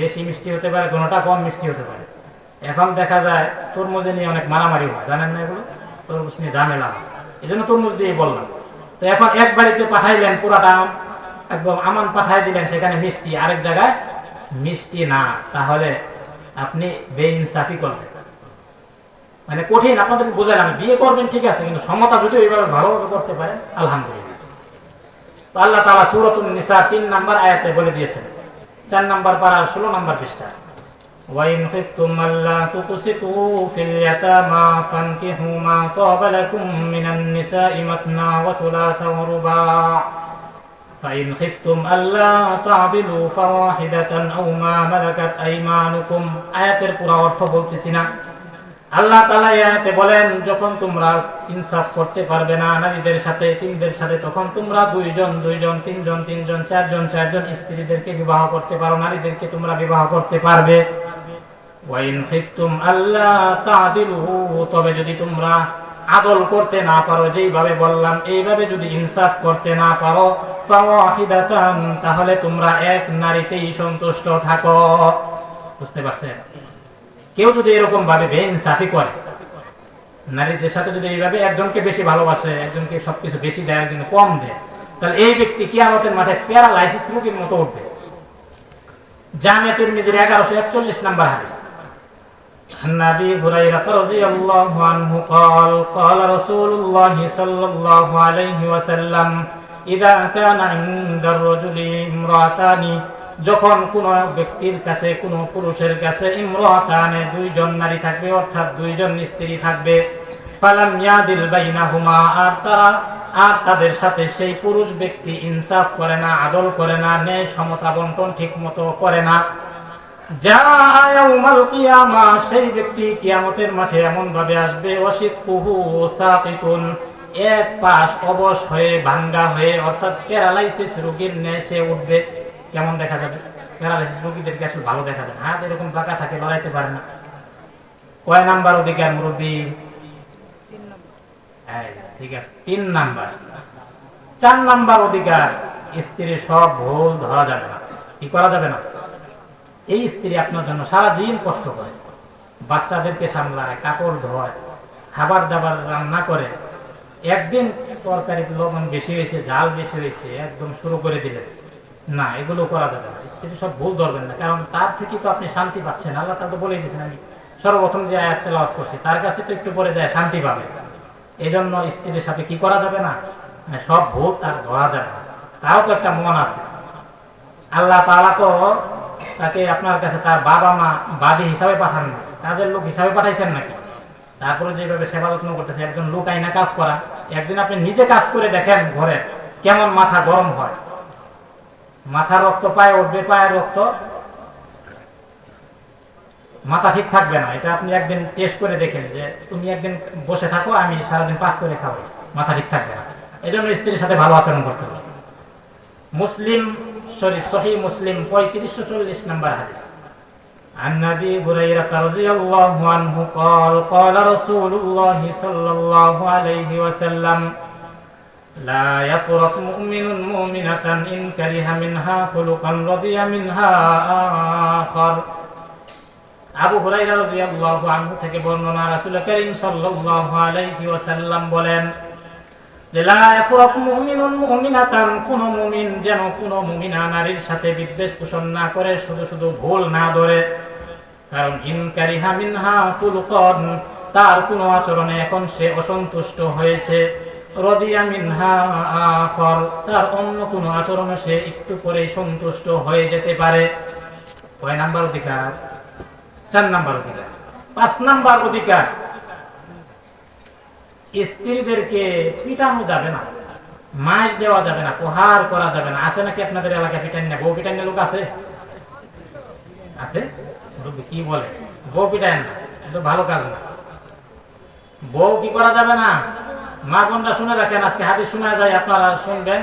বেশি মিষ্টি হতে পারে, কোনোটা কম মিষ্টি হতে পারে। এখন দেখা যায় তরমুজে নিয়ে অনেক মারামারি হয়, জানেন না এগুলো? তরমুজ নিয়ে ঝামেলা হয়, এই জন্য তরমুজ দিয়ে বললাম। তো এখন 1 বাড়িতে পাঠাইলেন পুরাটা একদম আমান পাঠাই দিলেন, সেখানে মিষ্টি, আরেক জায়গায় মিষ্টি না, তাহলে আপনি বেইনসাফি করবেন। মানে কঠিন, আপনাদের বুঝালাম। বিয়ে করবেন ঠিক আছে, কিন্তু সমতা যদি ওইভাবে ভালোভাবে করতে পারেন আলহামদুলিল্লাহ। তো আল্লাহ তাআলা সূরাতুন নিসা 3 নাম্বার আয়াতে বলে দিয়েছেন, 4 নাম্বার পারার 16 নাম্বার পৃষ্ঠা। ওয়া ইন খিফতুম আল্লা তুকসিতু ফিল ইয়াতামা ফানকিহু মা তাবা লাকুম মিনান নিসাই মাসনা ওয়া থুলাথা ওয়া রুবা'। فإن خفتم ألا تعدلوا فواحدة أو ما ملكت أيمانكم। আয়াতের পুরো অর্থ বলতেছি না। আল্লাহ তাআলা আয়াতে বলেন, যখন তোমরা ইনসাফ করতে পারবে না নারীদের সাথে, তিনদের সাথে, তখন তোমরা 2 জন 2 জন, 3 জন 3 জন, 4 জন 4 জন স্ত্রীদেরকে বিবাহ করতে পারো, নারীদেরকে তোমরা বিবাহ করতে পারবে। ওয়া ইন খিফতুম আল্লা তা'দিলু, তবে যদি তোমরা আদল করতে না পারো, যেইভাবে বললাম এইভাবে যদি ইনসাফ করতে না পারো, ফাওয়াহিদাতান, তাহলে তোমরা এক নারীতেই সন্তুষ্ট থাকো। বুঝতে পারছেন? কেউ যদি এরকম ভাবে বেইনসাফি করে, নারীদের সাথে যদি এইভাবে একজনকে বেশি ভালোবাসে, একজনকে সবকিছু বেশি দেয়, একজনকে কম দেয়, তাহলে এই ব্যক্তি কিয়ামতের মাঠে প্যারালাইসিস রোগীর মতো উঠবে। জামে তিরমিজির 1141 নাম্বার হাদিস। عن أبي هريرة رضي الله عنه قال قال رسول الله صلى الله عليه وسلم إذا كان عند الرجل امرأتان, যখন কোন ব্যক্তির কাছে, কোন পুরুষের কাছে, ইমরাতানে 2 জন নারী থাকবে, অর্থাৎ 2 জন স্ত্রী থাকবে, ফালাম ইয়াদিল বাইনাহুমা, আর তাদের সাথে সেই পুরুষ ব্যক্তি ইনসাফ করে না, আদল করে না, ন্যায় সমতা বন্টন ঠিক মতো করে না, জাআ ইয়াউমাল কিয়ামা, সেই ব্যক্তি কিয়ামতের মাঠে এমন ভাবে আসবে, ওয়াশিকুহু সাকিতুন, এক পাশ অবশ হয়ে, ভাঙ্গা হয়ে, অর্থাৎ প্যারালাইসিস রোগীর ন্যায় সে উঠবে। কেমন দেখা যাবে? প্যারালাইসিস রোগীদেরকে আসলে ভালো দেখা যায় না, হাত এরকম বাঁকা থাকে, লড়াইতে পারে না। কয় নাম্বার অধিকার মুরব্বী? 3 নাম্বার। ঠিক আছে, 3 নাম্বার। 4 নাম্বার অধিকার, স্ত্রীর সব ভুল ধরা যাবে না। কি করা যাবে না? এই স্ত্রী আপনার জন্য সারাদিন কষ্ট করে, বাচ্চাদেরকে সামলায়, কাপড় ধোয়, খাবার দাবার রান্না করে, একদিন তরকারি লবণ বেশি হয়েছে, ঝাল বেশি হয়েছে, একদম শুরু করে দিলেন না, এগুলো করা যাবে না। স্ত্রী সব ভুল ধরবেন না, কারণ তার থেকে তো আপনি শান্তি পাচ্ছেন। আল্লাহ তাআলা তো বলেই দিয়েছেন, আমি সর্বপ্রথম যে আয়াত তেলাওয়াত করছি তার কাছে তো একটু পরে যায় শান্তি পাবে। এই জন্য স্ত্রীর সাথে কি করা যাবে না? সব ভুল তার ধরা যাবে না। তারও তো একটা মন আছে। আল্লাহ তাআলা তো তাকে আপনার কাছে তার বাবা মা বাদী হিসাবে পাঠান না, কাজের লোক হিসাবে পাঠাইছেন নাকি? তারপরে যেভাবে সেবা যত্ন করতেছে, একজন লোক আইনা কাজ করা, একদিন আপনি নিজে কাজ করে দেখেন ঘরে কেমন মাথা গরম হয়, মাথার রক্ত পায়ে উঠবে, পায়ের রক্ত মাথা ঠিক থাকবে না। এটা আপনি একদিন টেস্ট করে দেখেন যে তুমি একদিন বসে থাকো, আমি সারাদিন পাক করে খাবো, মাথা ঠিক থাকবে না। এই জন্য স্ত্রীর সাথে ভালো আচরণ করতে হবে। মুসলিম শরীফ সহিহ মুসলিম 3540 নম্বর হাদিস। عن أبي هريرة رضي الله عنه قال قال رسول الله صلى الله عليه وسلم لا يفرق مؤمن مؤمنة إن كره منها خلقا رضي منها آخر। আবু হুরায়রা রাদিয়াল্লাহু আনহু থেকে বর্ণনা, রাসূল করিম সাল্লাল্লাহু আলাইহি ওয়াসাল্লাম বলেন যে লা ইয়াফরাক মুমিনুন মুমিনাতান, কোন মুমিন যেন কোন মুমিনা নারীর সাথে বিদ্বেষ পোষণ না করে, শুধু শুধু ভুল না ধরে। কারণ ইন কারিহা মিনহা খুলুকান, তার কোন আচরণে এখন সে অসন্তুষ্ট হয়েছে, রাদিয়া মিনহা আখর, তার অন্য কোন আচরণে সে একটু পরে সন্তুষ্ট হয়ে যেতে পারে। কয় নাম্বার অধিকার? 4 নাম্বার অধিকার। 5 নাম্বার অধিকার, স্ত্রীদেরকে পিটানো যাবে না, মার দেওয়া যাবে না, প্রহার করা যাবে না। আছে নাকি আপনাদের এলাকায় পিটান না? বউ পিটান লোক আছে? আছে? কি বলে বউ পিটান না? এটা ভালো কাজ না। বউ কি করা যাবে না? মা বোনরা শুনে রাখেন, আজকে হাদিস শোনা যায়, আপনারা শুনবেন,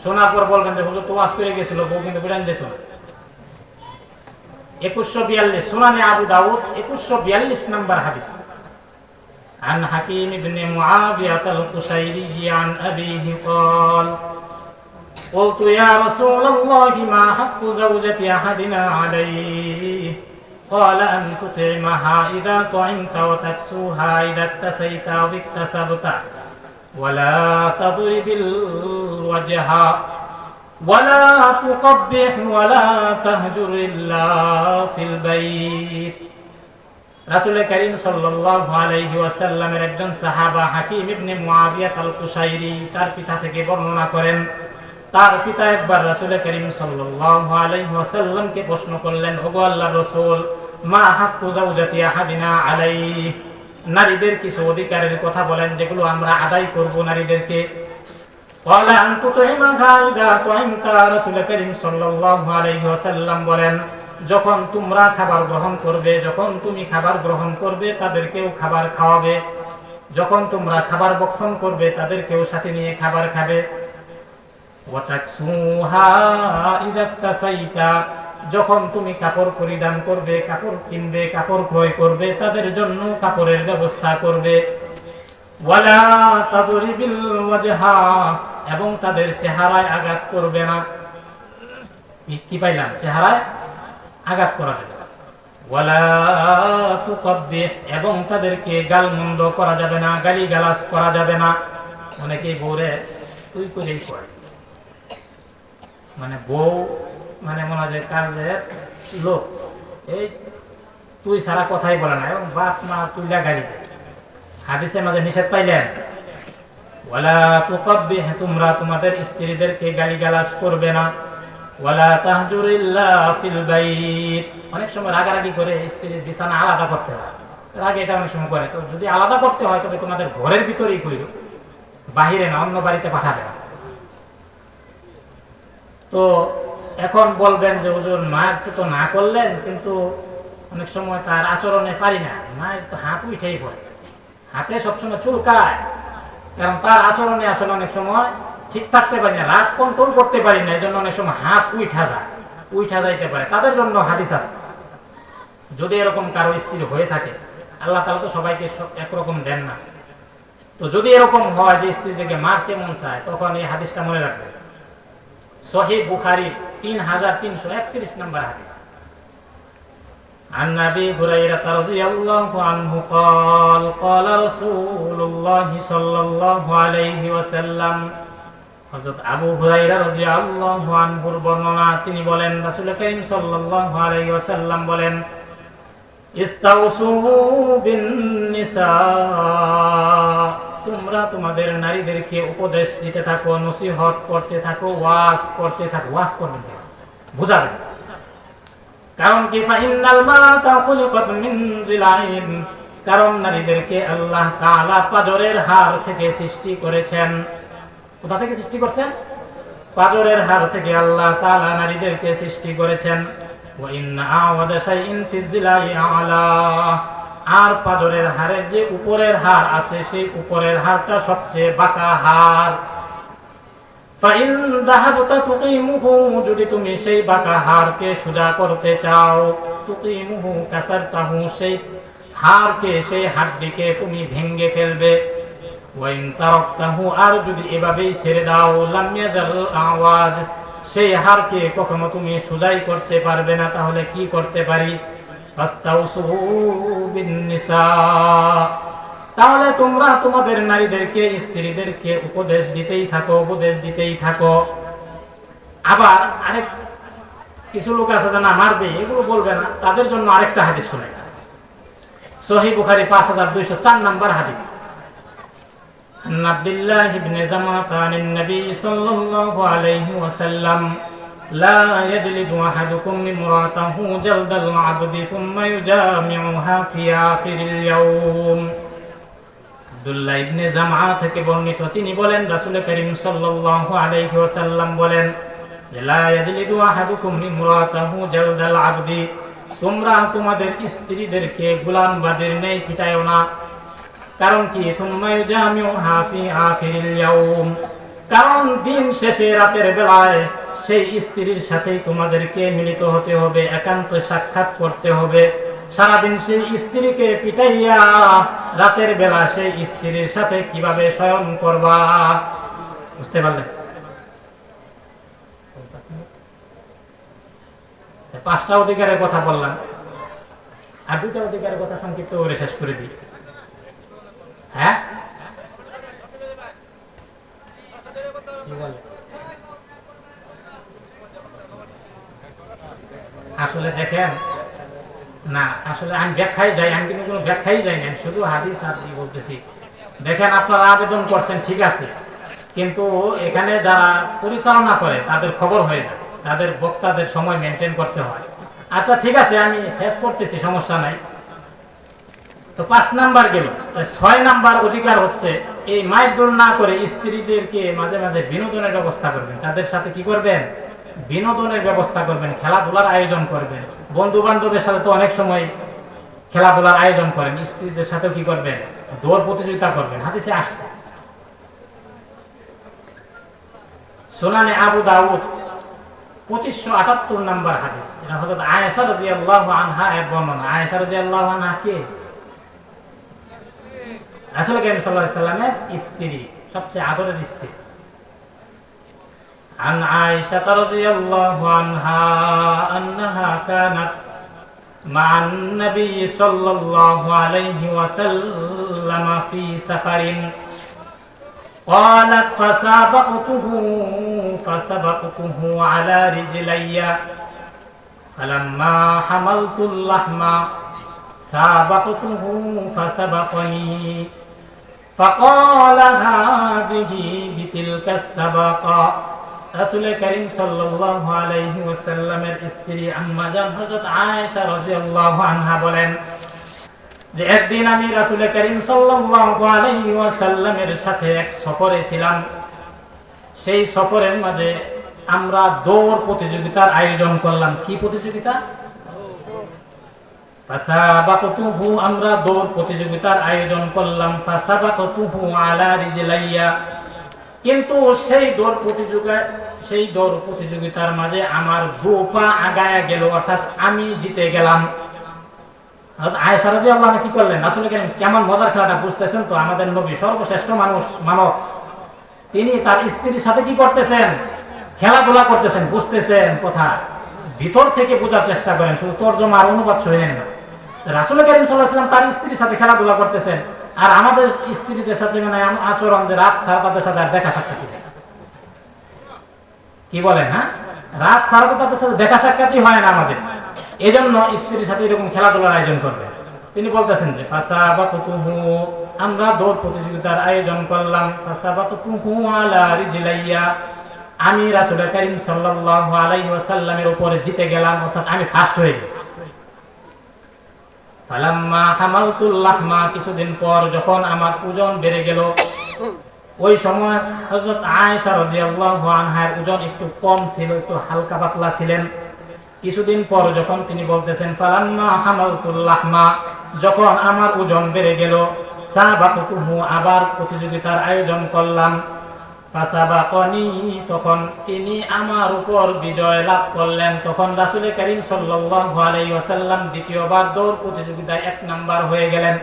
শোনার পর বলবেন যে হুজুর তো ওয়াজ করে গেছিল, বউ কিন্তু পিটান যেত না। 2142 সুনানে আবু দাউদ 2142 নম্বর হাদিস। عن حكيم بن معاوية القشيري عن أبيه قال قلت يا رسول الله ما حق زوجة أحدنا عليه قال أن تطعمها إذا طعمت وتكسوها إذا اكتسيت أو اكتسبت ولا تضرب الوجه ولا تقبح ولا تهجر إلا في البيت। রাসূল করিম সাল্লাল্লাহু আলাইহি ওয়াসাল্লামের একজন সাহাবা হাকিম ইবনে মুআবিয়া আল কুশাইরি তার পিতা থেকে বর্ণনা করেন, তার পিতা একবার রাসূল করিম সাল্লাল্লাহু আলাইহি ওয়াসাল্লামকে প্রশ্ন করলেন, ওগো আল্লাহর রাসূল, মা হাক্কু যাওজাতি আহাদিনা আলাইহি, নারীদের কিছু অধিকারের কথা বলেন যেগুলো আমরা আদায় করব নারীদেরকে। ক্বালা আন তুতইমাহা ইযা তুইমতা, রাসূল করিম সাল্লাল্লাহু আলাইহি ওয়াসাল্লাম বলেন, যখন তোমরা খাবার গ্রহণ করবে, যখন তুমি খাবার গ্রহণ করবে তাদেরকেও খাবার খাওয়াবে, যখন তোমরা খাবার ভক্ষণ করবে তাদেরকেও সাথে নিয়ে খাবার খাবে। ওয়াতাকসুহা ইযা তাসাইতা, যখন তুমি কাপড় পরিধান করবে, কাপড় কিনবে, কাপড় ক্রয় করবে, তাদের জন্য কাপড়ের ব্যবস্থা করবে। ওয়ালা তাদরিবিল ওয়াজহা, এবং তাদের চেহারায় আঘাত করবে না। কি পাইলাম? চেহারায় আঘাত করা যাবে না। ওয়ালা তুকাব্বিহ, এবং তাদেরকে গালমন্দ করা যাবে না, গালিগালাজ করা যাবে না। অনেকেই বউরে তুই করেই কয়, মানে বউ মানে মনে হয় যে কাজের লোক, এই তুই সারা কথাই বলে না, এবং বাপ মা তুইলা গালি দেয়। হাদিসের মাঝে নিষেধ পাইলেন, ওয়ালা তুকাব্বিহ, তোমরা তোমাদের স্ত্রীদেরকে গালিগালাজ করবে না। ওয়ালা তাহজুরিল্লা ফিল বাইত, অনেক সময় রাগারাগি করে স্ত্রীর বিছানা আলাদা করতে হয়, রাগে এটা অনেক সময় করে। তো যদি আলাদা করতে হয় তবে তোমাদের ঘরের ভিতরেই কইরো, বাহিরে না, অন্য বাড়িতে পাঠাবে না। তো এখন বলবেন যে হুজুর মায়ের তো না করলেন, কিন্তু অনেক সময় তার আচরণে পারি না, মায়ের তো হাত উঠেই পড়ে, হাতে সবসময় চুলকায়, কারণ তার আচরণে আসলে অনেক সময় ঠিক থাকতে পারি না, রাগ কন্ট্রোল করতে পারি না, এই জন্য অনেক সময় হাত উঠা যাইতে পারে। তাদের জন্য হাদিস আছে। যদি এরকম কারো স্ত্রী হয়ে থাকে, আল্লাহ তাআলা তো সবাইকে একরকম দেন না, তো যদি এরকম হয় যে স্ত্রী থেকে মারতে মন চায়, তখন এই হাদিসটা মনে রাখবে। সহিহ বুখারী 3331 নম্বর হাদিস। عن أبي هريرة رضي الله عنه قال قال رسول الله صلى الله عليه وسلم, হযরত আবু হুরায়রা রাদিয়াল্লাহু আনহুর বর্ণনা, তিনি বলেন রাসূল করিম সাল্লাল্লাহু আলাইহি ওয়াসাল্লাম বলেন, ইস্তাউসু বিন নিসা, তোমরা তোমাদের নারীদেরকে উপদেশ দিতে থাকো, নসিহত করতে থাকো, ওয়াজ করতে থাকো। ওয়াজ করবেন, বুঝাবেন। কারণ কি, ফাইন্নাল মারাতা খুলিকাত মিন জিলাইন, কারণ নারীদেরকে আল্লাহ তাআলা পাঁজরের হাড় থেকে সৃষ্টি করেছেন। কোথা থেকে সৃষ্টি করেছেন? পাঁজরের হাড় থেকে আল্লাহ তাআলা নারীদেরকে সৃষ্টি করেছেন। ওয়া ইন্না আওয়াদা শাইইন ফি যিলাই আ'লা, আর পাজরের হাড়ের যে উপরের হাড় আছে সেই উপরের হাড়টা সবচেয়ে বাঁকা হাড়। ফাইন যাহাবতা তুকিমুহু, যদি তুমি সেই বাঁকা হাড়কে সোজা করতে চাও, তুকিমুহু কাসারতাহু, সেই হাড়কে সেই হাড্ডিকে তুমি ভেঙে ফেলবে। ওয়াইন তারাকতাহু, আর যদি এভাবেই ছেড়ে দাও, লাম ইয়াজাল আওয়াজ, সেই হাড়কে কখনো তুমি সোজাই করতে পারবে না। তাহলে কি করতে পারি? ফাস্তাউসু বিন্নিসা, তাহলে তোমরা তোমাদের নারীদেরকে, স্ত্রীদেরকে উপদেশ দিতেই থাকো, উপদেশ দিতেই থাকো। আবার আরেক কিছু লোক আছে না মারবে, এগুলো বলবে না, তাদের জন্য আরেকটা হাদিস শুনে। সহিহ বুখারী 5204 নম্বর হাদিস। عن عبد الله بن زمعة عن النبي صلى الله عليه وسلم لا يجلد أحدكم امرأته جلد العبد ثم يجامعها في آخر اليوم। আব্দুল্লাহ ইবনে জামআ থেকে বর্ণিত, তিনি বলেন রাসূল করিম সাল্লাল্লাহু আলাইহি ওয়াসাল্লাম বলেন যে লা ইয়াজলিদু আহাদুকুম ইমরাতাহু জালদাল আবদি, তোমরা তোমাদের স্ত্রীদেরকে গোলামবাদীর ন্যায় পিটায়ও না। কারণ কি? সুম্মা ইউজামিউহা ফি আখিরিল ইয়াউম, কারণ দিন শেষে রাতের বেলায় সেই স্ত্রীর সাথেই তোমাদেরকে মিলিত হতে হবে, একান্ত সাক্ষাৎ করতে হবে। সারাদিন সেই স্ত্রীকে পিটাইয়া রাতের বেলা সেই স্ত্রীর সাথে কিভাবে শয়ন করবা? বুঝতে পারলেন? 5টা অধিকারের কথা বললাম, আর 2টা অধিকারের কথা সংক্ষিপ্ত করে শেষ করে দিই। হ্যাঁ, আসলে দেখেন না, আসলে আমি ব্যাখ্যায় যাই, আমি কিন্তু কোনো ব্যাখ্যাই যাই না, শুধু হাদিস হাদিস বলতেছি। দেখেন, আপনারা আবেদন করছেন ঠিক আছে, কিন্তু এখানে যারা পরিচালনা করে তাদের খবর হয়ে যায়, তাদের বক্তাদের সময় মেনটেন করতে হয়। আচ্ছা ঠিক আছে, আমি শেষ করতেছি, সমস্যা নাই। তো 5 নাম্বার গেল। 6 নাম্বার অধিকার হচ্ছে এই মারধর না করে স্ত্রীদেরকে মাঝে মাঝে বিনোদনের ব্যবস্থা করবেন, তাদের সাথে কি করবেন? বিনোদনের ব্যবস্থা করবেন, খেলাধুলার আয়োজন করবেন। বন্ধু বান্ধবের সাথে তো অনেক সময় খেলাধুলার আয়োজন করেন, স্ত্রীদের সাথেও কি করবেন? দৌড় প্রতিযোগিতা করবেন। হাদিসে আসছে, সুনানে আবু দাউদ 2578 নাম্বার হাদিস। এটা হযরত আয়েশা রাদিয়াল্লাহু আনহা এর বর্ণনা। আয়েশা রাদিয়াল্লাহু আনহা কে? রাসূল করিম সাল্লাল্লাহু আলাইহি সাল্লামের স্ত্রী, সবচেয়ে আদরের স্ত্রী। عن عائشة رضي الله عنها أنها كانت مع النبي صلى الله عليه وسلم في سفر قالت فسبقته على رجلي فلما حملت اللحم سابقته فسبقني فقال هذه بتلك السباقة। রাসূল করিম সাল্লাল্লাহু আলাইহি ওয়াসাল্লামের স্ত্রী আম্মা জান হযরত আয়েশা রাদিয়াল্লাহু আনহা বলেন যে একদিন আমি রাসূল করিম সাল্লাল্লাহু আলাইহি ওয়াসাল্লামের সাথে এক সফরে ছিলাম। সেই সফরের মাঝে আমরা দৌড় প্রতিযোগিতার আয়োজন করলাম। কি প্রতিযোগিতা? ফাসাবাকতুহু, আমরা দৌড় প্রতিযোগিতার আয়োজন করলাম। ফাসাবাকতুহু আলা রিজলাইয়া, কিন্তু সেই দৌড় প্রতিযোগিতার মাঝে আমার 2 পা আগায়া গেল, অর্থাৎ আমি জিতে গেলাম। আয়েশা রাদিয়াল্লাহু আনহা কি করলেন? রাসূল করিম কেমন মজার খেলাটা বুঝতেছেন তো? আমাদের নবী সর্বশ্রেষ্ঠ মানব, তিনি তার স্ত্রীর সাথে কি করতেছেন? খেলাধুলা করতেছেন। বুঝতেছেন কথা? ভিতর থেকে বোঝার চেষ্টা করেন, শুধু তরজমা আর অনুবাদ শুনেন না। রাসূল করিম সাল্লাল্লাহু আলাইহি ওয়াসাল্লাম তার স্ত্রীর সাথে খেলাধুলা করতেছেন, আর আমাদের স্ত্রীদের সাথে মানে আচরণ যে রাত ছাড়া তাদের সাথে আর দেখা সাক্ষাৎ কি বলেন? হ্যাঁ, রাত ছাড়া তো তাদের সাথে দেখা সাক্ষাৎই হয় না আমাদের। এই জন্য স্ত্রীর সাথে এরকম খেলাধুলার আয়োজন করবে। তিনি বলতেছেন যে ফাসাবাকতুহু, আমরা দৌড় প্রতিযোগিতার আয়োজন করলাম। ফাসাবাকতুহু আলা রিজলাইয়া, আমি রাসূল করিম সাল্লাল্লাহু আলাইহি ওয়াসাল্লামের উপরে জিতে গেলাম, অর্থাৎ আমি ফার্স্ট হয়ে গেছি। ফালাম্মা হামালতুল লাহমা, কিছুদিন পর যখন আমার ওজন বেড়ে গেল, ওই সময় হযরত আয়েশা রাদিয়াল্লাহু আনহার ওজন একটু কম ছিল, একটু হালকা পাতলা ছিলেন। কিছুদিন পর যখন তিনি বলতেছেন ফালাম্মা হামালতুল লাহমা, যখন আমার ওজন বেড়ে গেল, সাবাকুহু, আবার প্রতিযোগিতার আয়োজন করলাম, ফাসাবাকানি, তখন তিনি আমার উপর বিজয় লাভ করলেন। তখন রাসূল করিম সাল্লাল্লাহু আলাইহি ওয়াসাল্লাম দ্বিতীয়বার দৌড় প্রতিযোগিতায় 1 নাম্বার হয়ে গেলেন।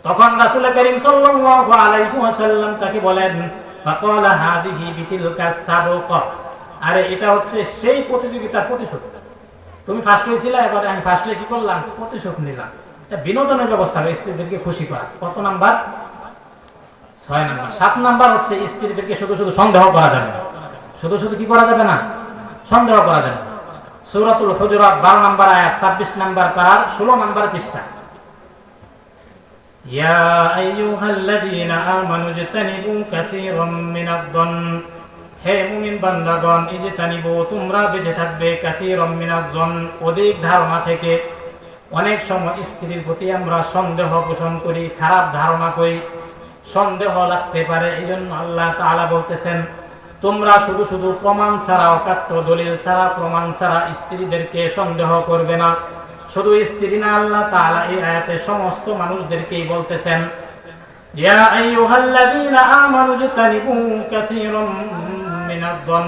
তখন রাসূল করিম সাল্লাল্লাহু আলাইহি ওয়াসাল্লাম তাকে বলেন, ফাকালা হাদিহি বিতিলকা সাবকা, আরে এটা হচ্ছে সেই প্রতিযোগিতার প্রতিশোধ। তুমি ফার্স্ট হয়েছিলে, এবার আমি ফার্স্ট হয়ে কি করলাম, প্রতিশোধ নিলাম। এটা বিনোদনের ব্যবস্থা, স্ত্রীদেরকে খুশি করা। কত নাম্বার? 6 নাম্বার। 7 নাম্বার হচ্ছে স্ত্রীদেরকে শুধু শুধু সন্দেহ করা যাবে না। শুধু শুধু কি করা যাবে না? সন্দেহ করা যাবে না। সূরাতুল হুজুরাত 12 নাম্বার আয়াত, 26 নাম্বার পারার 16 নাম্বার পৃষ্ঠা। ইয়া আইয়ুহাল্লাযীনা আমানু ইজতানিবু কাসীরাম মিনাদ-দন, হে মুমিন বান্দাগণ, ইজতানিবু, তোমরা বেঁচে থাকবে, কাসীরাম মিনাজ-জন, অধিক ধারণা থেকে। অনেক সময় স্ত্রীর প্রতি আমরা সন্দেহ পোষণ করি, খারাপ ধারণা করি, সন্দেহ লাগতে পারে। এই জন্য আল্লাহ তাআলা বলতেছেন, তোমরা শুধু শুধু প্রমাণ ছাড়া, অকাট্য দলিল ছাড়া, প্রমাণ ছাড়া স্ত্রীদেরকে সন্দেহ করবে না। শুধু স্ত্রী না, আল্লাহ তাআলা এই আয়াতে সমস্ত মানুষদেরকেই বলতেছেন, ইয়া আইয়ুহাল্লাযীনা আমানু ইজতানিবু কাসীরাম মিনাদ-দন,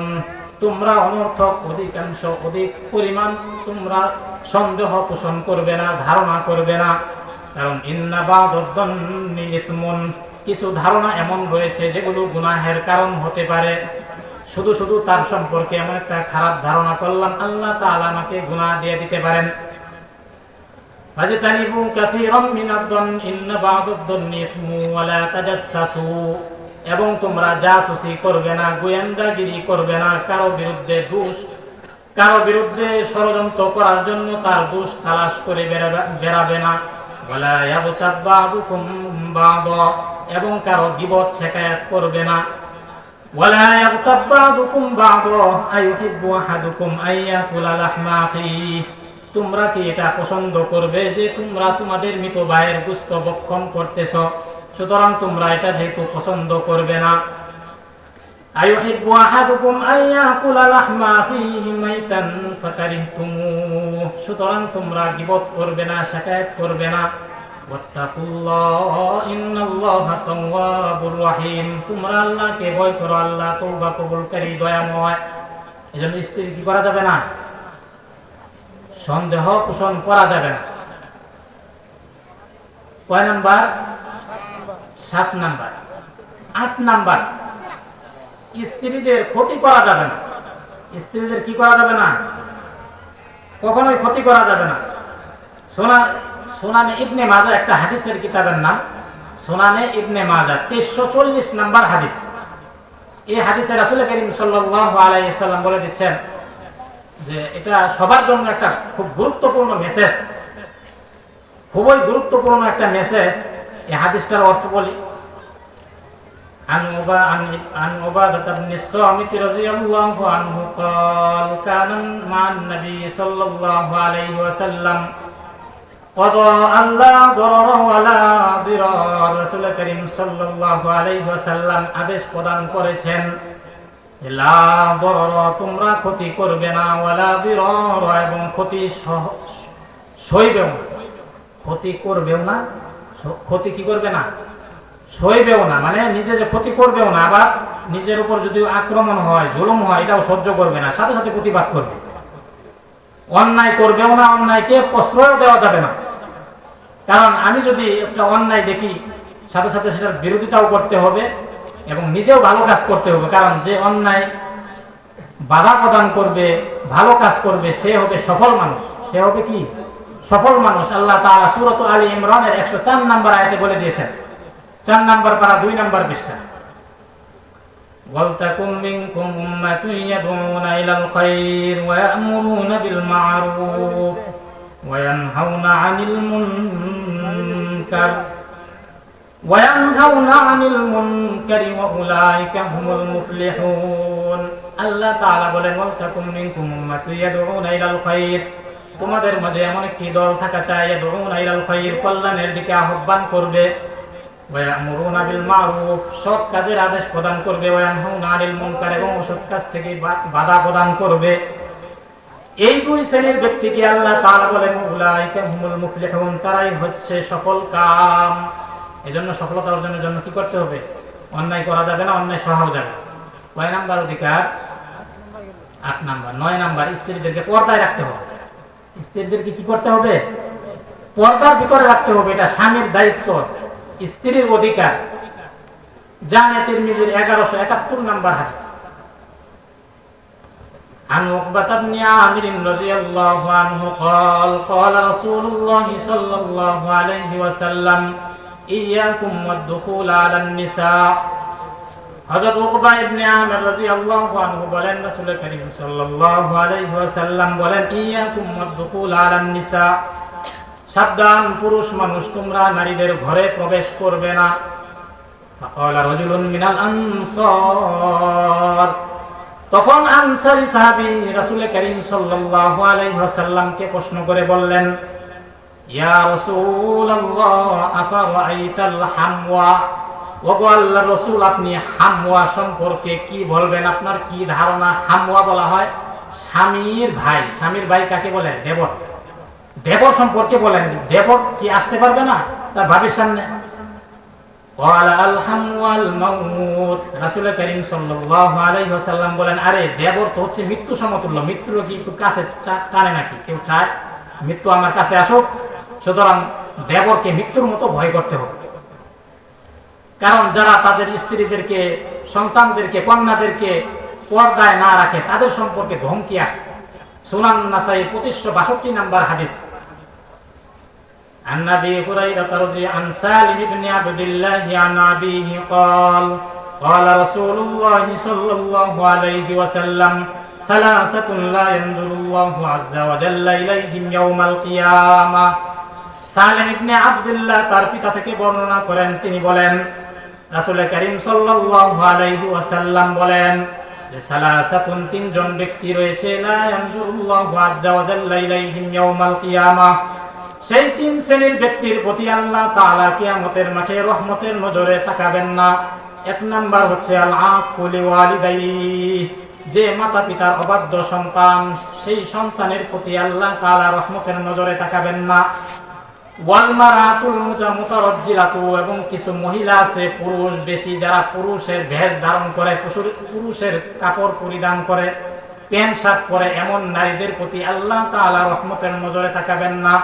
তোমরা অনর্থক অধিকাংশ, অধিক পরিমাণ তোমরা সন্দেহ পোষণ করবে না, ধারণা করবে না। কারণ ইন্না বা'দাদ-দন্নি ইসমুন, কিছু ধারণা এমন রয়েছে যেগুলো গুনাহের কারণ হতে পারে। শুধু শুধু তার সম্পর্কে এমন একটা খারাপ ধারণা করলাম, আল্লাহ তাআলা আমাকে গুনাহ দিয়ে দিতে পারেন। ফাজতানিবু কাসীরাম মিনাদ-দন ইন্না বা'দাদ-দন্নি ইসমু ওয়া লা তাজাসসু, এবং তোমরা জাসুসি করবে না, গোয়েন্দাগিরি করবে না, কারো বিরুদ্ধে ষড়যন্ত্র করার জন্য তার দোষ তালাশ করে বেরাবে না। ওয়ালা ইয়াবতাব বা'দুকুম বা'দা, এবং কারো গীবত শিকায়াত করবে না। ওয়ালা ইয়াবতাব বা'দুকুম বা'দা আইয়ুহিব্বু আহাদুকুম আইয়াকুলা লাহমা আখিহি, তোমরা কি এটা পছন্দ করবে যে তোমরা তোমাদের মৃত ভাইয়ের গোশত ভক্ষণ করতেছ? সুতরাং তোমরা এটা যেহেতু পছন্দ করবে না, আইয়ুহিব্বু আহাদুকুম আইয়াকুলা লাহমা আখিহি মাইতান ফাকারিহতুমুহু, সুতরাং তোমরা গীবত করবে না, শিকায়াত করবে না। ওয়াত্তাকুল্লাহ ইন্নাল্লাহা তাওয়াবুর রহিম, তোমরা আল্লাহকে ভয় করো, আল্লাহ তওবা কবুলকারী, দয়াময়। এজন্য স্ত্রী কি করা যাবে না? সন্দেহ পোষণ করা যাবে না। কয় নাম্বার? 7 নাম্বার। 8 নাম্বার, স্ত্রীদের ক্ষতি করা যাবে না। স্ত্রীদের কি করা যাবে না? কখনোই ক্ষতি করা যাবে না। সুনানে ইবনে মাজাহ, একটা হাদিসের কিতাবের নাম সুনানে ইবনে মাজাহ, 340 নাম্বার হাদিস। এই হাদিসে রাসূল করিম সাল্লাল্লাহু আলাইহি ওয়াসাল্লাম বলে দিচ্ছেন যে এটা সবার জন্য একটা খুব গুরুত্বপূর্ণ মেসেজ, খুবই গুরুত্বপূর্ণ একটা মেসেজ। এই হাদিসটার অর্থ বলি। عن عبادة بن الصامت رضي الله عنه قال كان مع النبي صلى الله عليه وسلم قضى أن لا ضرر ولا ضرار, রাসূল করিম সাল্লাল্লাহু আলাইহি ওয়াসাল্লাম আদেশ প্রদান করেছেন যে লা দরর, তোমরা ক্ষতি করবে না, ওয়ালা দিরার, এবং ক্ষতি সইবেও না। ক্ষতি করবেও না, ক্ষতি কি করবে না? সইবেও না, মানে নিজে যে ক্ষতি করবেও না, আবার নিজের উপর যদি আক্রমণ হয়, জুলুম হয়, এটাও সহ্য করবে না, সাথে সাথে প্রতিবাদ করবে। অন্যায় করবেও না, অন্যায়কে প্রশ্রয় দেওয়া যাবে না। কারণ আমি যদি একটা অন্যায় দেখি, সাথে সাথে সেটার বিরোধিতাও করতে হবে এবং নিজেও ভালো কাজ করতে হবে। কারণ যে অন্যায় বাধা প্রদান করবে, ভালো কাজ করবে, সে হবে সফল মানুষ। সে হবে কি? সফল মানুষ। আল্লাহ তাআলা সূরাত আলী ইমরানের 104 নাম্বার আয়াতে বলে দিয়েছেন, 4 নাম্বার পারা 2 নাম্বার পৃষ্ঠা, ওয়ালতাকুম মিনকুম উম্মাতুন ইয়াদউনা ইলাল খায়র ওয়া ইয়া'মুরুনা বিল মা'রুফ ওয়া ইয়ানহাউনা 'আনিল মুনকার ওয়া উলাইকা হুমুল মুফলিহুন। আল্লাহ তাআলা বলেন, ওয়ালতাকুম মিনকুম উম্মাতুন ইয়াদউনা ইলাল খায়র, তোমাদের মাঝে এমন একটি দল থাকা চাই, ইয়াদউনা ইলাল খায়র, কল্যাণের দিকে আহ্বান করবে, ওয়া ইয়া'মুরুনা বিল মা'রুফ, সৎ কাজের আদেশ প্রদান করবে, ওয়া ইয়ানহাউনা আনিল মুনকার, এবং অসৎ কাজ থেকে বাধা প্রদান করবে। এই দুই শ্রেণীর ব্যক্তিকে আল্লাহ তাআলা বলেন উলাইকা হুমুল মুফলিহুন, তারাই হচ্ছে সফল কাম। এজন্য সফলতা অর্জনের জন্য কি করতে হবে? অন্যায় করা যাবে না, অন্যায় সহাও যাবে। কয় নাম্বার অধিকার? 8 নাম্বার। 9 নাম্বার, স্ত্রীদেরকে পর্দায় রাখতে হবে। স্ত্রীদেরকে কি করতে হবে? পর্দার ভিতরে রাখতে হবে। এটা স্বামীর দায়িত্ব, স্ত্রীর অধিকার। জামে তিরমিজির 1171 নাম্বার হাদিস। عن عقبة بن عامر رضي الله عنه قال قال رسول الله صلى الله عليه وسلم إياكم والدخول على النساء। হযরত উকবা ইবনে আমির রাদিয়াল্লাহু আনহু বলেন, রাসূল করিম সাল্লাল্লাহু আলাইহি ওয়াসাল্লাম বলেন, ইয়াকুম ওয়াদ-দুখুল আলান নিসা, সাবধান পুরুষ মানুষ, তোমরা নারীদের ঘরে প্রবেশ করবে না। ফাকালা রাজুলুন মিনাল আনসার, তখন আনসারী সাহাবী রাসূল করিম সাল্লাল্লাহু আলাইহি ওয়াসাল্লামকে প্রশ্ন করে বললেন, ইয়া রাসূলুল্লাহ আফারাআইতাল হামওয়া, ওগো আল্লাহর রাসূল, আপনি হামওয়া সম্পর্কে কি বলবেন? আপনার কি ধারণা? হামওয়া বলা হয় স্বামীর ভাই। স্বামীর ভাই কাকে বলে? দেবর। দেবর সম্পর্কে বলেন। দেবর কি আসতে পারবে না তার ভাবির সামনে? ক্বালা আল হামওয়াল মাউত, রাসূল করিম সাল্লাল্লাহু আলাইহি ওয়াসাল্লাম বলেন, আরে দেবর তো হচ্ছে মৃত্যু সমতুল্য। মৃত্যুর কি একটু কাছে টানে নাকি? কেউ চায় মৃত্যু আমার কাছে আসুক? সুতরাং দেবরকে মৃত্যুর মতো ভয় করতে হবে। কারণ যারা তাদের স্ত্রীদেরকে, সন্তানদেরকে, কন্যাদেরকে পর্দায় না রাখে তাদের সম্পর্কে ধমকি আসছে। সুনান নাসাই 2562 নাম্বার হাদিস। عن أبي هريرة رضي عن سالم بن عبد الله عن أبيه قال قال رسول الله صلى الله عليه وسلم ثلاثة لا ينظر الله عز وجل إليهم يوم القيامة। সালেম ইবনে আব্দুল্লাহ তার পিতা থেকে বর্ণনা করেন, তিনি বলেন রাসূল করিম সাল্লাল্লাহু আলাইহি ওয়াসাল্লাম বলেন যে সালাসাতুন, তিনজন ব্যক্তি রয়েছে, লা ইয়ানজুরুল্লাহু আযজা ওয়া জাল্লা ইলাইহিম ইয়াউমাল কিয়ামাহ, সেই তিন শ্রেণীর ব্যক্তির প্রতি আল্লাহ তাআলা কিয়ামতের মাঠে রহমতের নজরে তাকাবেন না। এক নাম্বার হচ্ছে আল আকুল লিওয়ালিদাইহি, যে মাতা পিতার অবাধ্য সন্তান, সেই সন্তানের প্রতি আল্লাহ তাআলা রহমতের নজরে তাকাবেন না। ওয়াল মারাতুল মুতারাজ্জিলাতু, এবং কিছু মহিলা আছে, পুরুষ বেশি, যারা পুরুষের বেশ ধারণ করে, পুরুষের কাপড় পরিধান করে, প্যান্ট শার্ট পরে, এমন নারীদের প্রতি আল্লাহ তাআলা রহমতের নজরে তাকাবেন না।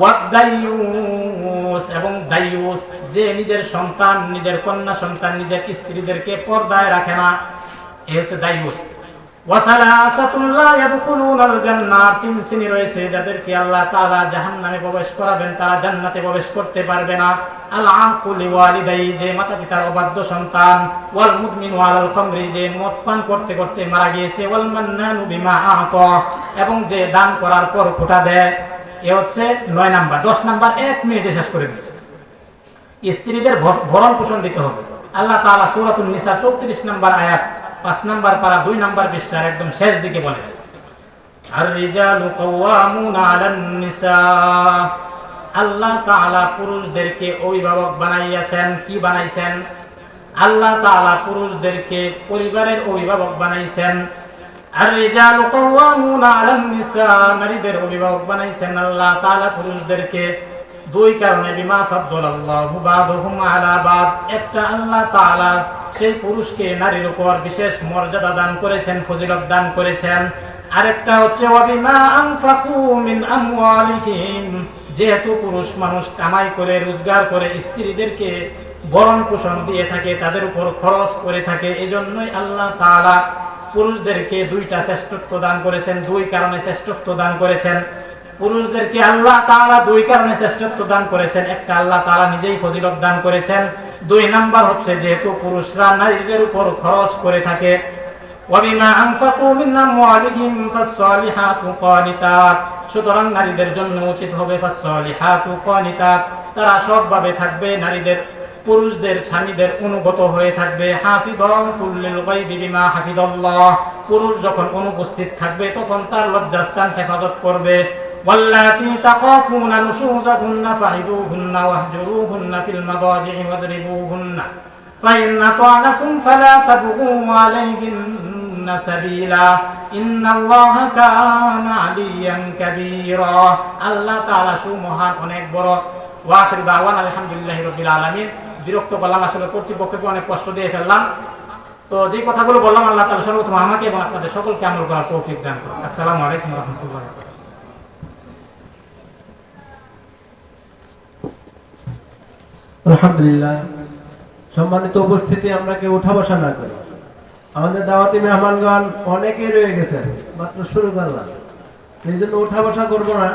ওয়াদাইয়ুস, এবং দাইয়ুস, যে নিজের সন্তান, নিজের কন্যা সন্তান, নিজের স্ত্রীদেরকে পর্দায় রাখে না, এই হচ্ছে দাইয়ুস। ওয়াসালাসাতুন লা ইয়াদখুলুনাল জান্নাহ, তিন শ্রেণী রয়েছে যাদেরকে আল্লাহ তাআলা জাহান্নামে প্রবেশ করাবেন, তারা জান্নাতে প্রবেশ করতে পারবে না। আল আকুল লিওয়ালিদাইহি, যে মাতা পিতার অবাধ্য সন্তান। ওয়াল মুদমিনু আলাল খামরি, যে মদ পান করতে করতে মারা গিয়েছে। ওয়াল মান্নানু বিমা আতা, এবং যে দান করার পর খোটা দেয়। এ হচ্ছে 9 নাম্বার। 10 নাম্বার 1 মিনিটে শেষ করে দিচ্ছে। স্ত্রীদের ভরণ পোষণ দিতে হবে। আল্লাহ তাআলা সূরাতুন নিসা 34 নাম্বার আয়াত 5 নাম্বার পারা 2 নাম্বার পৃষ্ঠার একদম শেষ দিকে বলে, আর রিজালু কাওয়ামুনা আলান নিসা, আল্লাহ তাআলা পুরুষদেরকে অভিভাবক বানাইয়াছেন। কি বানাইছেন? আল্লাহ তাআলা পুরুষদেরকে পরিবারের অভিভাবক বানাইছেন। আর রিজালু কাওয়ামুনা আলান নিসা, নারীদের অভিভাবক বানাইছেন আল্লাহ তাআলা পুরুষদেরকে। 2 কারণে, বিমা ফাদ্দালাল্লাহু বা'দাহুম আলা বা'দ, একটা আল্লাহ তাআলা সেই পুরুষকে নারীর উপর বিশেষ মর্যাদা দান করেছেন, ফজিলত দান করেছেন। আরেকটা হচ্ছে ওয়া বিমা আনফাকু মিন আমওয়ালিহিম, যেহেতু পুরুষ মানুষ কামাই করে, রোজগার করে, স্ত্রীদেরকে ভরণ পোষণ দিয়ে থাকে, তাদের উপর খরচ করে থাকে, এজন্যই আল্লাহ তাআলা পুরুষদেরকে 2টা শ্রেষ্ঠত্ব দান করেছেন। 2 কারণে শ্রেষ্ঠত্ব দান করেছেন পুরুষদেরকে আল্লাহ তাআলা। 2 কারণে শ্রেষ্ঠত্ব দান করেছেন। একটা, আল্লাহ তাআলা নিজেই ফজিলত দান করেছেন। 2 নাম্বার হচ্ছে যেহেতু পুরুষরা নারীদের উপর খরচ করে থাকে। ওয়া বিমা আনফাকু মিন আমওয়ালিহিম ফাস-সালিহাতু কানিতাত, সুতরাং নারীদের জন্য উচিত হবে ফাস-সালিহাতু কানিতাত, তারা সবভাবে থাকবে, নারীদের পুরুষদের স্বামীদের অনুগত হয়ে থাকবে। হাফিযাতুল লিল গায়বি বিমা হাফিজাল্লাহ, পুরুষ যখন অনুপস্থিত থাকবে তখন তার লজ্জাস্থান হেফাজত করবে। ওয়াল্লাতী তাখাফুনা নুশুযাহুন্না ফাইদুহুন্না ওয়াহজুরুহুন্না ফিল মাদাজি'i ওয়াদরিবুহুন্না ফাইন আতা'নাকুম ফালা তাবগু আলাইহিন্না سبيلا إن الله كان عليا كبيرا আল্লাহ তাআলা সুমহান অনেক বড় ওয়া আখির দাওয়ানা আলহামদুলিল্লাহি রাব্বিল আলামিন বিরক্ত করলাম আসলে কর্তৃপক্ষকে অনেক কষ্ট দিয়ে ফেললাম তো যে কথাগুলো বললাম আল্লাহ তাআলা সর্বপ্রথম আমাকে এবং আপনাদের সকলকে আমল করার তৌফিক দান করুন আসসালামু আলাইকুম ওয়া রাহমাতুল্লাহি ওয়া বারাকাতুহু আলহামদুলিল্লাহ সম্মানিত উপস্থিতি আমরা কেউ উঠা বসা না করি আমাদের দাওয়াতি মেহমানগণ অনেকেই রয়ে গেছেন মাত্র শুরু করলাম এই জন্য উঠা বসা করবো না